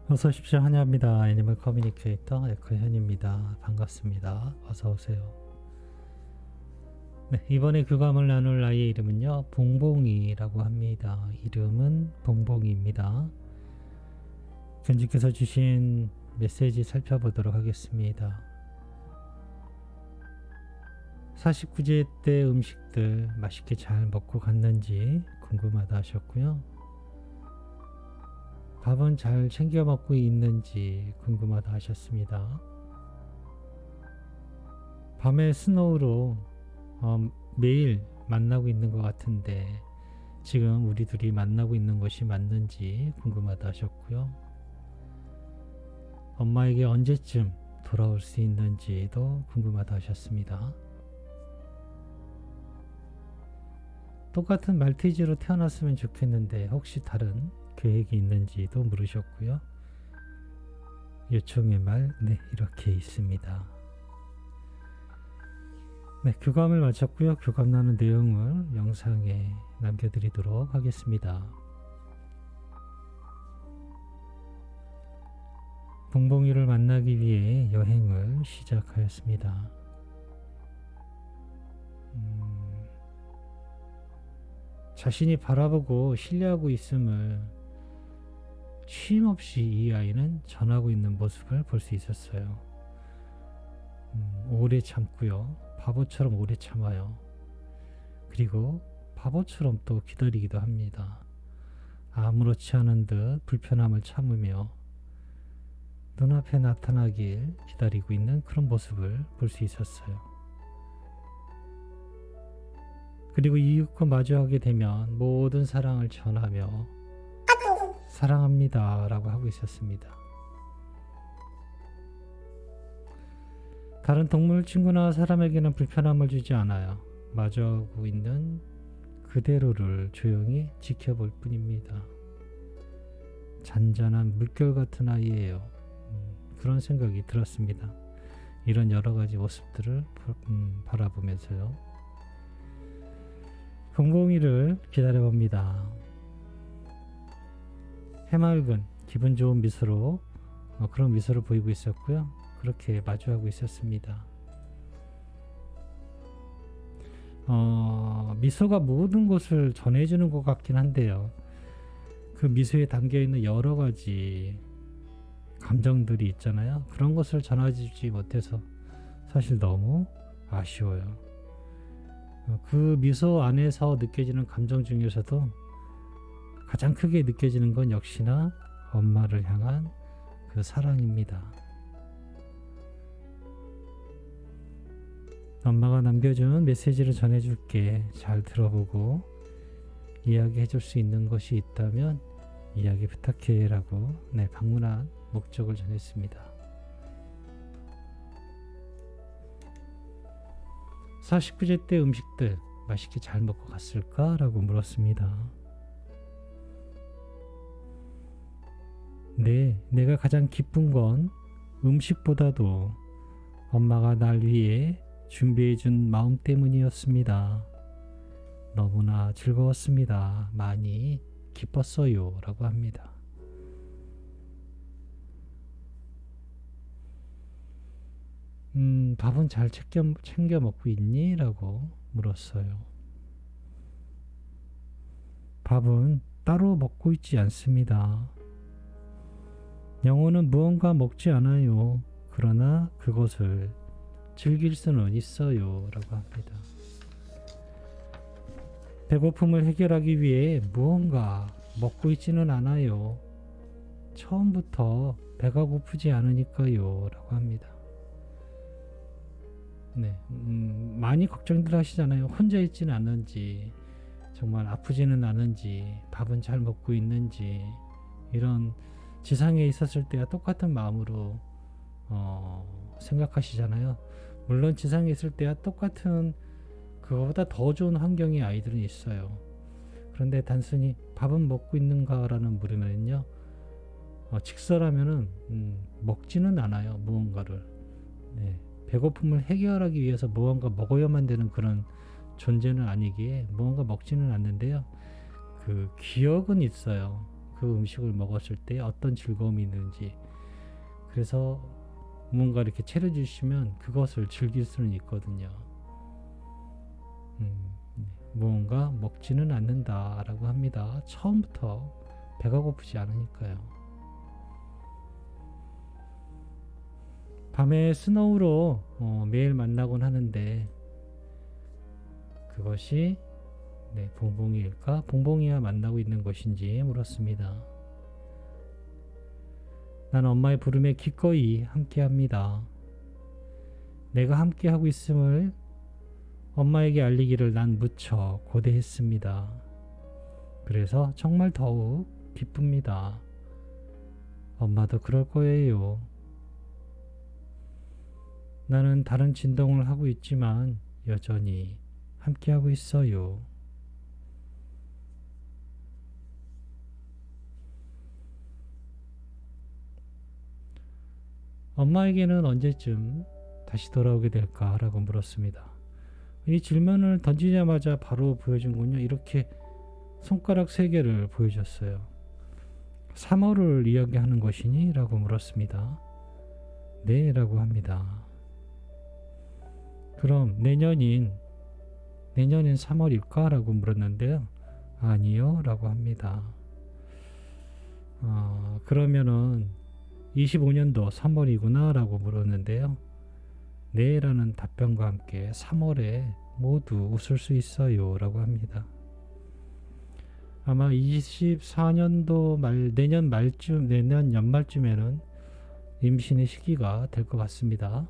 어서 오십시오. 환영합니다. 애니멀 커뮤니케이터 에코현입니다. 반갑습니다. 어서 오세요. 네, 이번에 교감을 나눌 아이의 이름은요, 봉봉이라고 합니다. 이름은 봉봉이입니다. 견주께서 주신 메시지 살펴보도록 하겠습니다. 49제 때 음식들 맛있게 잘 먹고 갔는지 궁금하다 하셨고요. 밥은 잘 챙겨 먹고 있는지 궁금하다 하셨습니다. 밤에 스노우로 매일 만나고 있는 것 같은데 지금 우리 둘이 만나고 있는 것이 맞는지 궁금하다 하셨고요. 엄마에게 언제쯤 돌아올 수 있는지도 궁금하다 하셨습니다. 똑같은 말티즈로 태어났으면 좋겠는데 혹시 다른 계획이 있는지도 물으셨고요. 요청의 말, 네, 이렇게 있습니다. 네, 교감을 마쳤고요. 교감 나눈 내용을 영상에 남겨드리도록 하겠습니다. 봉봉이를 만나기 위해 여행을 시작하였습니다. 자신이 바라보고 신뢰하고 있음을 쉼 없이 이 아이는 전하고 있는 모습을 볼 수 있었어요. 오래 참고요. 바보처럼 오래 참아요. 그리고 바보처럼 또 기다리기도 합니다. 아무렇지 않은 듯 불편함을 참으며 눈앞에 나타나길 기다리고 있는 그런 모습을 볼 수 있었어요. 그리고 이웃과 마주하게 되면 모든 사랑을 전하며 사랑합니다 라고 하고 있었습니다. 다른 동물 친구나 사람에게는 불편함을 주지 않아요. 마주하고 있는 그대로를 조용히 지켜볼 뿐입니다. 잔잔한 물결 같은 아이예요. 그런 생각이 들었습니다. 이런 여러 가지 모습들을 바라보면서요. 봉봉이를 기다려봅니다. 해맑은 기분 좋은 미소로 그런 미소를 보이고 있었고요. 그렇게 마주하고 있었습니다. 미소가 모든 것을 전해주는 것 같긴 한데요. 그 미소에 담겨있는 여러 가지 감정들이 있잖아요. 그런 것을 전해주지 못해서 사실 너무 아쉬워요. 그 미소 안에서 느껴지는 감정 중에서도 가장 크게 느껴지는 건 역시나 엄마를 향한 그 사랑입니다. 엄마가 남겨준 메시지를 전해줄게. 잘 들어보고 이야기해줄 수 있는 것이 있다면 이야기 부탁해 라고 방문한 목적을 전했습니다. 49제 때 음식들 맛있게 잘 먹고 갔을까? 라고 물었습니다. 네, 내가 가장 기쁜 건 음식보다도 엄마가 날 위해 준비해준 마음 때문이었습니다. 너무나 즐거웠습니다. 많이 기뻤어요. 라고 합니다. 밥은 잘 챙겨 먹고 있니? 라고 물었어요. 밥은 따로 먹고 있지 않습니다. 영혼은 무언가 먹지 않아요. 그러나 그것을 즐길 수는 있어요. 라고 합니다. 배고픔을 해결하기 위해 무언가 먹고 있지는 않아요. 처음부터 배가 고프지 않으니까요. 라고 합니다. 네, 많이 걱정들 하시잖아요. 혼자 있지는 않은지, 정말 아프지는 않은지, 밥은 잘 먹고 있는지, 이런 지상에 있었을 때와 똑같은 마음으로 생각하시잖아요. 물론 지상에 있을 때와 똑같은 그거보다 더 좋은 환경의 아이들은 있어요. 그런데 단순히 밥은 먹고 있는가라는 물으면요, 직설하면은 먹지는 않아요. 무언가를. 네. 배고픔을 해결하기 위해서 무언가 먹어야만 되는 그런 존재는 아니기에 무언가 먹지는 않는데요. 그 기억은 있어요. 그 음식을 먹었을 때 어떤 즐거움이 있는지. 그래서 뭔가 이렇게 차려주시면 그것을 즐길 수는 있거든요. 무언가 먹지는 않는다라고 합니다. 처음부터 배가 고프지 않으니까요. 밤에 스노우로 매일 만나곤 하는데 그것이 봉봉이일까? 봉봉이와 만나고 있는 것인지 물었습니다. 난 엄마의 부름에 기꺼이 함께합니다. 내가 함께하고 있음을 엄마에게 알리기를 난 무척 고대했습니다. 그래서 정말 더욱 기쁩니다. 엄마도 그럴 거예요. 나는 다른 진동을 하고 있지만 여전히 함께하고 있어요. 엄마에게는 언제쯤 다시 돌아오게 될까? 라고 물었습니다. 이 질문을 던지자마자 바로 보여준군요. 이렇게 손가락 3개를 보여줬어요. 3월을 이야기하는 것이니? 라고 물었습니다. 네, 라고 합니다. 그럼 내년인 3월일까? 라고 물었는데요. 아니요, 라고 합니다. 그러면은 25년도 3월이구나 라고 물었는데요. 네 라는 답변과 함께 3월에 모두 웃을 수 있어요 라고 합니다. 아마 24년도 내년 연말쯤에는 임신의 시기가 될 것 같습니다.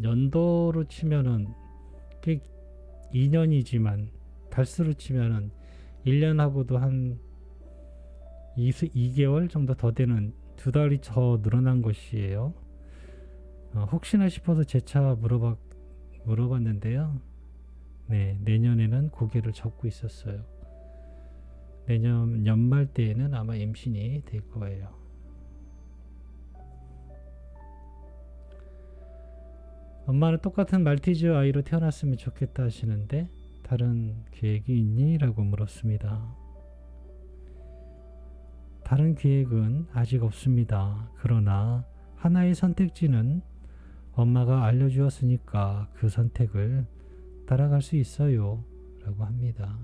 연도로 치면은 2년이지만 달수로 치면은 1년하고도 한 2개월 정도 더 되는 2달이 더 늘어난 것이에요. 혹시나 싶어서 재차 물어봤는데요. 네, 내년에는 고개를 젓고 있었어요. 내년 연말 때에는 아마 임신이 될 거예요. 엄마는 똑같은 말티즈 아이로 태어났으면 좋겠다 하시는데 다른 계획이 있니? 라고 물었습니다. 다른 계획은 아직 없습니다. 그러나 하나의 선택지는 엄마가 알려주었으니까 그 선택을 따라갈 수 있어요. 라고 합니다.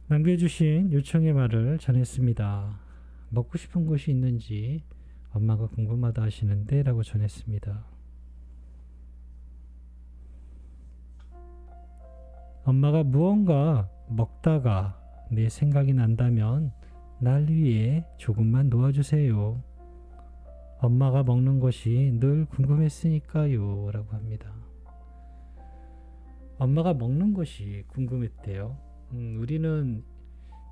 남겨주신 요청의 말을 전했습니다. 먹고 싶은 곳이 있는지 엄마가 궁금하다 하시는데 라고 전했습니다. 엄마가 무언가 먹다가 내 생각이 난다면 날 위해 조금만 놓아주세요. 엄마가 먹는 것이 늘 궁금했으니까요. 라고 합니다. 엄마가 먹는 것이 궁금했대요. 우리는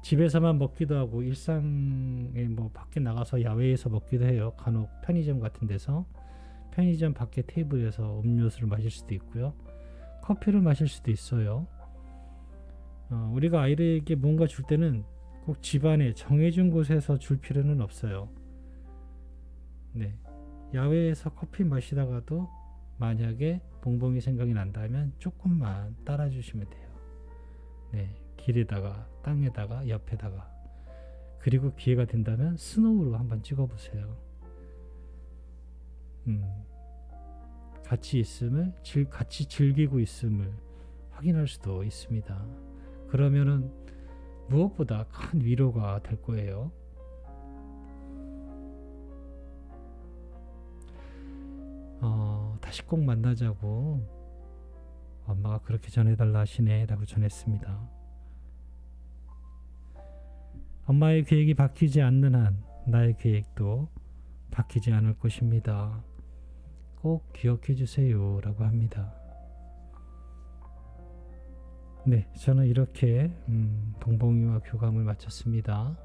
집에서만 먹기도 하고 일상에 밖에 나가서 야외에서 먹기도 해요. 간혹 편의점 같은 데서 편의점 밖에 테이블에서 음료수를 마실 수도 있고요. 커피를 마실 수도 있어요. 우리가 아이들에게 뭔가 줄 때는 꼭 집안에 정해진 곳에서 줄 필요는 없어요. 네, 야외에서 커피 마시다가도 만약에 봉봉이 생각이 난다면 조금만 따라주시면 돼요. 네, 길에다가 땅에다가 옆에다가. 그리고 기회가 된다면 스노우로 한번 찍어보세요. 같이 즐기고 있음을 확인할 수도 있습니다. 그러면은 무엇보다 큰 위로가 될 거예요. 다시 꼭 만나자고 엄마가 그렇게 전해달라 하시네 라고 전했습니다. 엄마의 계획이 바뀌지 않는 한 나의 계획도 바뀌지 않을 것입니다. 꼭 기억해 주세요 라고 합니다. 네, 저는 이렇게 봉봉이와 교감을 마쳤습니다.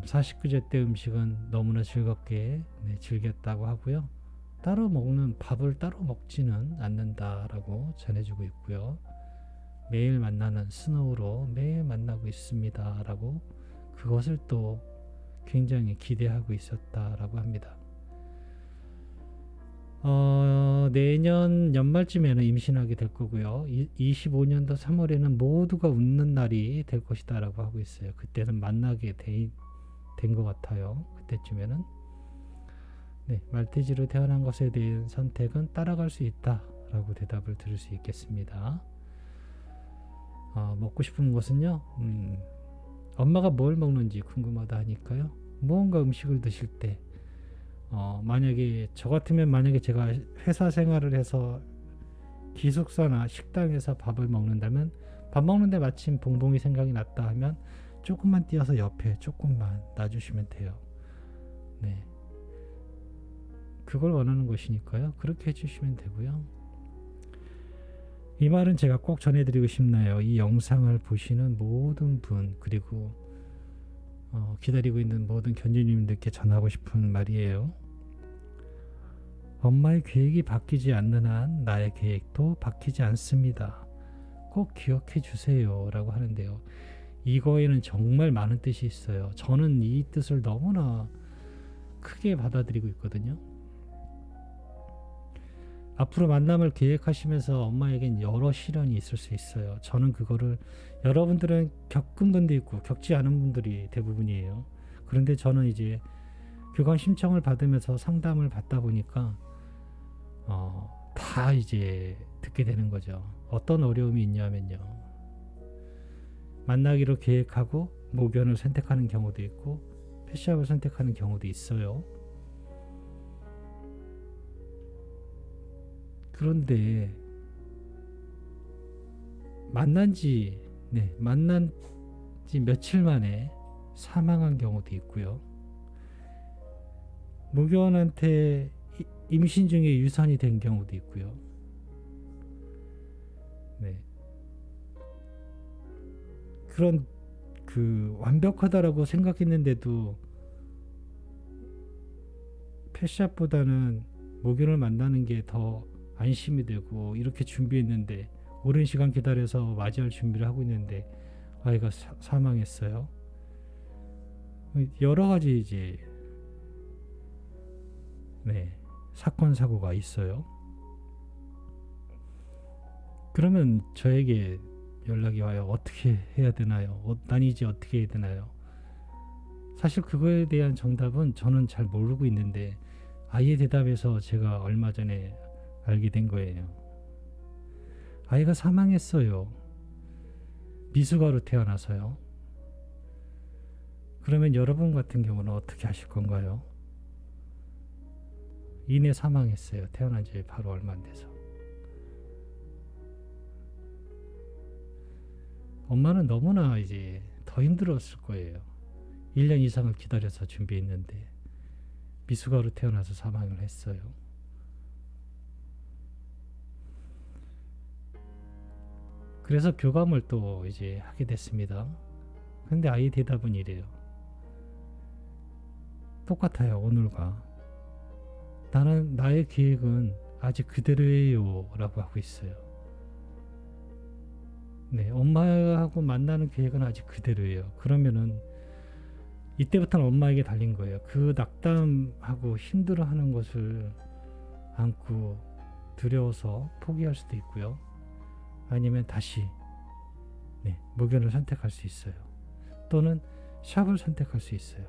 49제 때 음식은 너무나 즐겁게 즐겼다고 하고요. 밥을 따로 먹지는 않는다라고 전해주고 있고요. 매일 만나는 스노우로 매일 만나고 있습니다 라고 그것을 또 굉장히 기대하고 있었다라고 합니다. 내년 연말쯤에는 임신하게 될 거고요. 25년도 3월에는 모두가 웃는 날이 될 것이다라고 하고 있어요. 그때는 만나게 된 것 같아요. 그때쯤에는. 네, 말티즈로 태어난 것에 대한 선택은 따라갈 수 있다라고 대답을 드릴 수 있겠습니다. 먹고 싶은 것은요, 엄마가 뭘 먹는지 궁금하다 하니까요. 무언가 음식을 드실 때, 만약에 저 같으면 만약에 제가 회사 생활을 해서 기숙사나 식당에서 밥을 먹는다면, 밥 먹는데 마침 봉봉이 생각이 났다 하면 조금만 띄어서 옆에 조금만 놔주시면 돼요. 네, 그걸 원하는 것이니까요. 그렇게 해주시면 되고요. 이 말은 제가 꼭 전해드리고 싶나요? 이 영상을 보시는 모든 분, 그리고 기다리고 있는 모든 견주님들께 전하고 싶은 말이에요. 엄마의 계획이 바뀌지 않는 한 나의 계획도 바뀌지 않습니다. 꼭 기억해 주세요 라고 하는데요. 이거에는 정말 많은 뜻이 있어요. 저는 이 뜻을 너무나 크게 받아들이고 있거든요. 앞으로 만남을 계획하시면서 엄마에겐 여러 시련이 있을 수 있어요. 저는 그거를, 여러분들은 겪은 분도 있고 겪지 않은 분들이 대부분이에요. 그런데 저는 이제 교감 신청을 받으면서 상담을 받다 보니까 다 이제 듣게 되는 거죠. 어떤 어려움이 있냐면요, 만나기로 계획하고 모견을 선택하는 경우도 있고 패시압을 선택하는 경우도 있어요. 그런데 만난 지 며칠 만에 사망한 경우도 있고요. 모견한테 임신 중에 유산이 된 경우도 있고요. 네. 그런 완벽하다라고 생각했는데도 패시압보다는 모견을 만나는 게 더 안심이 되고, 이렇게 준비했는데 오랜 시간 기다려서 맞이할 준비를 하고 있는데 아이가 사망했어요. 여러 가지 이제 사건 사고가 있어요. 그러면 저에게 연락이 와요. 어떻게 해야 되나요? 난 이제 어떻게 해야 되나요? 사실 그거에 대한 정답은 저는 잘 모르고 있는데, 아이의 대답에서 제가 얼마 전에 알게 된 거예요. 아이가 사망했어요. 미숙아로 태어나서요. 그러면 여러분 같은 경우는 어떻게 하실 건가요? 이내 사망했어요. 태어난 지 바로 얼마 안 돼서. 엄마는 너무나 이제 더 힘들었을 거예요. 1년 이상을 기다려서 준비했는데 미숙아로 태어나서 사망을 했어요. 그래서 교감을 또 이제 하게 됐습니다. 근데 아이 대답은 이래요. 똑같아요, 오늘과. 나의 계획은 아직 그대로예요 라고 하고 있어요. 네, 엄마하고 만나는 계획은 아직 그대로예요. 그러면은 이때부터는 엄마에게 달린 거예요. 그 낙담하고 힘들어하는 것을 안고 두려워서 포기할 수도 있고요. 아니면 다시 모견을 선택할 수 있어요. 또는 샵을 선택할 수 있어요.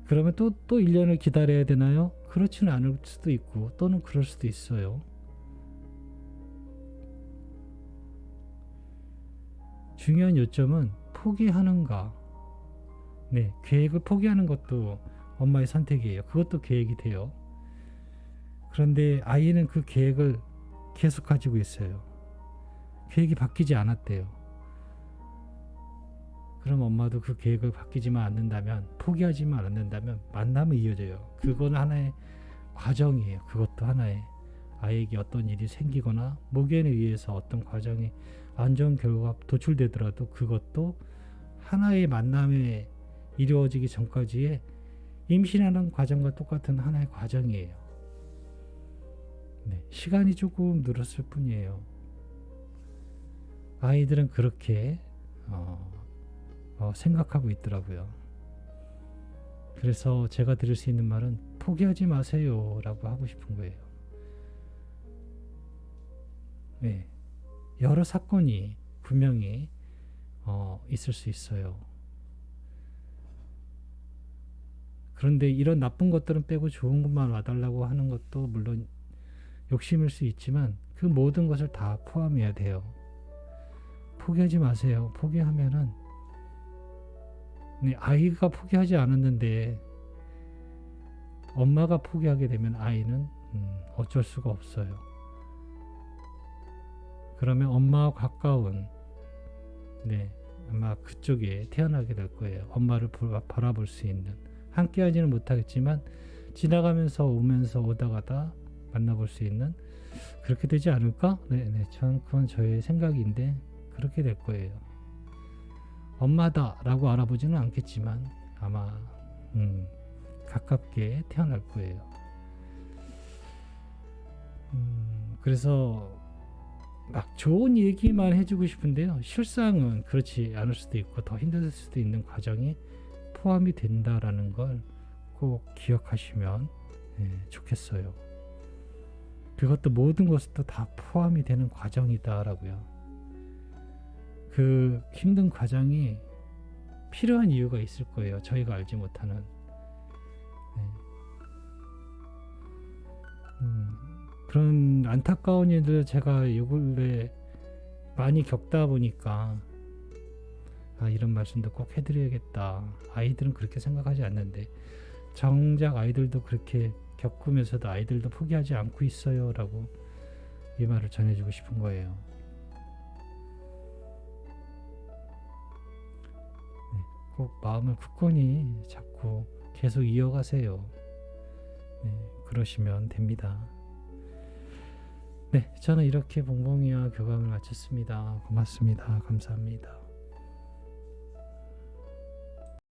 그러면 또 1년을 기다려야 되나요? 그렇지는 않을 수도 있고, 또는 그럴 수도 있어요. 중요한 요점은 포기하는가. 계획을 포기하는 것도 엄마의 선택이에요. 그것도 계획이 돼요. 그런데 아이는 그 계획을 계속 가지고 있어요. 계획이 바뀌지 않았대요. 그럼 엄마도 그 계획을 바뀌지만 않는다면, 포기하지만 않는다면 만남은 이어져요. 그건 하나의 과정이에요. 그것도 하나의, 아이에게 어떤 일이 생기거나 모견에 의해서 어떤 과정이 안 좋은 결과가 도출되더라도 그것도 하나의 만남에 이루어지기 전까지의 임신하는 과정과 똑같은 하나의 과정이에요. 시간이 조금 늘었을 뿐이에요. 아이들은 그렇게 생각하고 있더라고요. 그래서 제가 드릴 수 있는 말은 포기하지 마세요 라고 하고 싶은 거예요. 네. 여러 사건이 분명히 있을 수 있어요. 그런데 이런 나쁜 것들은 빼고 좋은 것만 와달라고 하는 것도 물론 욕심일 수 있지만 그 모든 것을 다 포함해야 돼요. 포기하지 마세요. 포기하면은 아이가 포기하지 않았는데 엄마가 포기하게 되면 아이는 어쩔 수가 없어요. 그러면 엄마와 가까운 아마 그쪽에 태어나게 될 거예요. 엄마를 바라볼 수 있는. 함께 하지는 못하겠지만 지나가면서 오면서 오다 가다 만나볼 수 있는 그렇게 되지 않을까? 그건 저의 생각인데 그렇게 될 거예요. 엄마다라고 알아보지는 않겠지만 아마 가깝게 태어날 거예요. 그래서 막 좋은 얘기만 해주고 싶은데요. 실상은 그렇지 않을 수도 있고 더 힘들 수도 있는 과정이 포함이 된다라는 걸 꼭 기억하시면 좋겠어요. 그것도 모든 것도 다 포함이 되는 과정이다라고요. 그 힘든 과정이 필요한 이유가 있을 거예요. 저희가 알지 못하는. 그런 안타까운 일들 제가 요 근래 많이 겪다 보니까 이런 말씀도 꼭 해드려야겠다. 아이들은 그렇게 생각하지 않는데 정작 아이들도 그렇게 겪으면서도 아이들도 포기하지 않고 있어요 라고 이 말을 전해주고 싶은 거예요. 꼭 마음을 굳건히 잡고 계속 이어가세요. 그러시면 됩니다. 저는 이렇게 봉봉이와 교감을 마쳤습니다. 고맙습니다. 감사합니다.